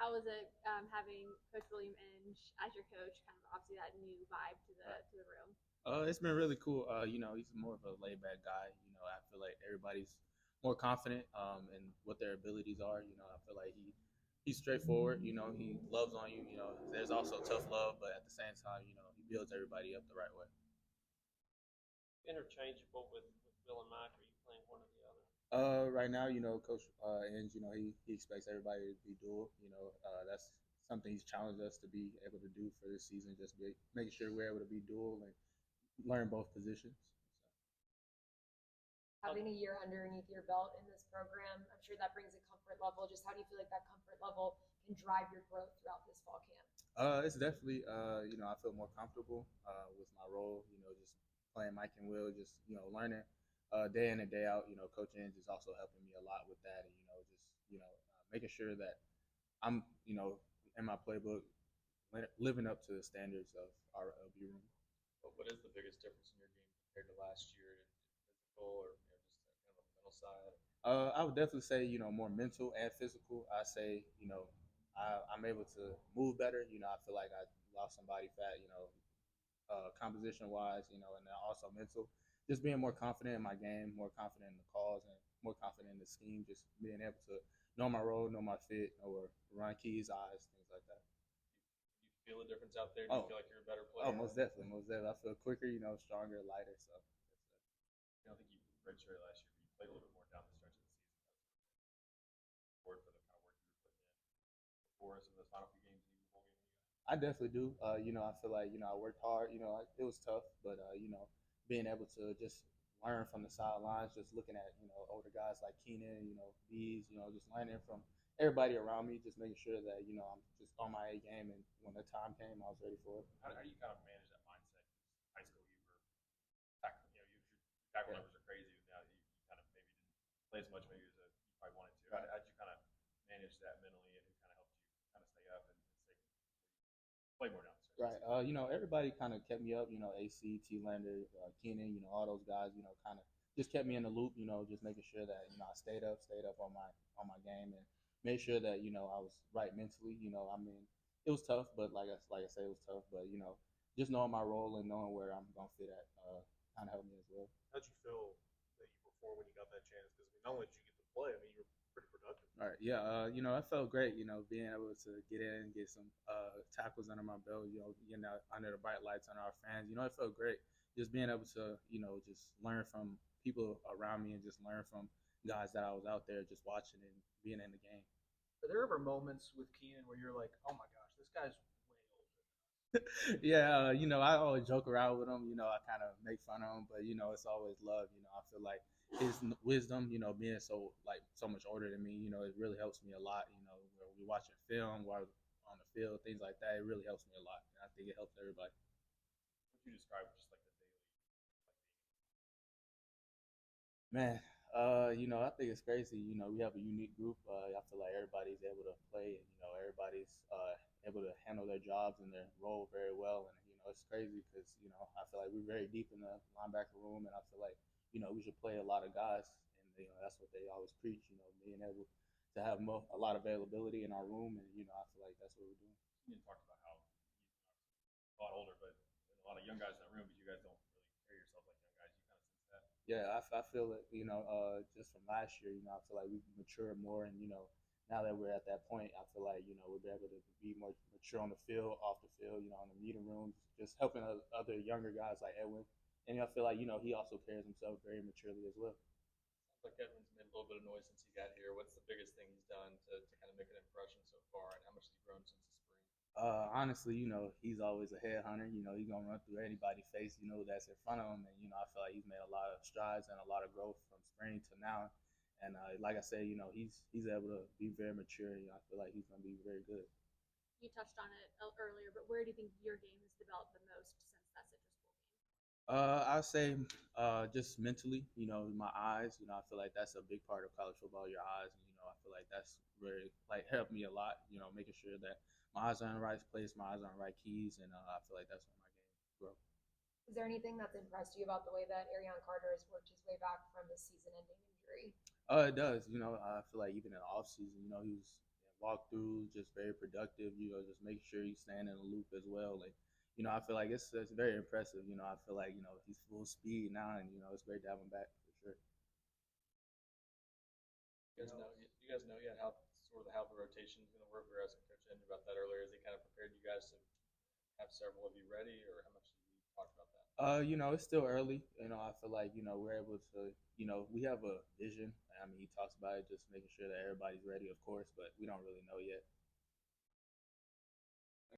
How was it having Coach William Inge as your coach? Kind of obviously that new vibe to the room. It's been really cool. He's more of a laid back guy. I feel like everybody's more confident in what their abilities are. I feel like he's straightforward. He loves on you. There's also tough love, but at the same time, he builds everybody up the right way. Interchangeable with Bill and Mike? Are you playing one or the other? Right now, Coach Inge, he expects everybody to be dual. That's something he's challenged us to be able to do for this season. Just making sure we're able to be dual and learn both positions. Having a year underneath your belt in this program, I'm sure that brings a comfort level. Just how do you feel like that comfort level can drive your growth throughout this fall camp? It's definitely, I feel more comfortable with my role. Just playing Mike and Will, just learning day in and day out. Coach Inge is also helping me a lot with that, and making sure that I'm in my playbook, living up to the standards of our LB room. What is the biggest difference in your game compared to last year in physical or just kind of a mental side? I would definitely say more mental and physical. I say I'm able to move better. I feel like I lost some body fat. Composition wise. And then also mental. Just being more confident in my game, more confident in the calls, and more confident in the scheme. Just being able to know my role, know my fit, know where run keys, eyes, things like that. Do you feel a difference out there? Do you feel like you're a better player? Oh, most definitely, most definitely. I feel quicker, stronger, lighter. So. I don't think you redshirted last year, but you played a little bit more down the stretch of the season. Forward for the kind of work you were putting in before some of those final few games and even the bowl game. I definitely do. I feel like I worked hard. It was tough, but being able to just learn from the sidelines, just looking at older guys like Keenan, Bees, just learning from everybody around me, just making sure that I'm just on my A game, and when the time came, I was ready for it. How do you kind of manage that mindset? High school, you were tackle, your tackle numbers are crazy. Now you kind of maybe didn't play as much maybe as you probably wanted to. How did you kind of manage that mentally, and who kind of helped you kind of stay up and stay play more down? Right. Everybody kind of kept me up. AC, T. Lander, Keenan. All those guys. Kind of just kept me in the loop. Just making sure that I stayed up on my game, and made sure that I was right mentally. It was tough, but like I said, it was tough. But just knowing my role and knowing where I'm gonna fit at, kind of helped me as well. How'd you feel that you performed when you got that chance? Because not only did you get to play, you were pretty productive. All right, yeah, I felt great, being able to get in, get some tackles under my belt, getting out under the bright lights on our fans, it felt great. Just being able to, just learn from people around me and just learn from guys that I was out there just watching and being in the game. Are there ever moments with Keenan where you're like, oh my gosh, this guy's way older? Yeah, I always joke around with him. I kind of make fun of him, but it's always love. I feel like his wisdom, being so much older than me, it really helps me a lot. Where we watching film, while on the field, things like that, it really helps me a lot. And I think it helps everybody. Would you describe just like the daily, Man, I think it's crazy. We have a unique group. I feel like everybody's able to play, and everybody's able to handle their jobs and their role very well. And it's crazy because I feel like we're very deep in the linebacker room, and I feel like we should play a lot of guys, and that's what they always preach. Being able to have a lot of availability in our room, and I feel like that's what we're doing. You talked about how you're a lot older, but a lot of young guys in that room, but you guys don't really carry yourself like young guys. You kind of sense that. Yeah, I feel it. Just from last year, I feel like we've matured more, and now that we're at that point, I feel like we'll be able to be more mature on the field, off the field, in the meeting rooms, just helping other younger guys like Edwin. And I feel like he also carries himself very maturely as well. Sounds like Edwin's made a little bit of noise since he got here. What's the biggest thing he's done to kind of make an impression so far, and how much has he grown since the spring? Honestly, he's always a headhunter. He's gonna run through anybody's face, that's in front of him, and I feel like he's made a lot of strides and a lot of growth from spring to now. And like I said, he's able to be very mature. I feel like he's gonna be very good. You touched on it earlier, but where do you think your game has developed the most since that Citrus Bowl game? I'd say just mentally, my eyes. I feel like that's a big part of college football. Your eyes, and I feel like that's really helped me a lot. Making sure that my eyes are in the right place, my eyes are on the right keys, and I feel like that's where my game grows. Is there anything that's impressed you about the way that Arion Carter has worked his way back from the season-ending injury? It does. I feel like even in the off season, he was walkthroughs, just very productive. Just make sure he's staying in the loop as well. Like, I feel like it's very impressive. I feel like he's full speed now, and it's great to have him back for sure. You guys know yet how the rotation is going to work? We were asking Coach Andrew about that earlier. Has he kind of prepared you guys to have several of you ready, or how much did we talk about that? It's still early. I feel like we're able to. We have a vision. I mean, he talks about it, just making sure that everybody's ready, of course, but we don't really know yet.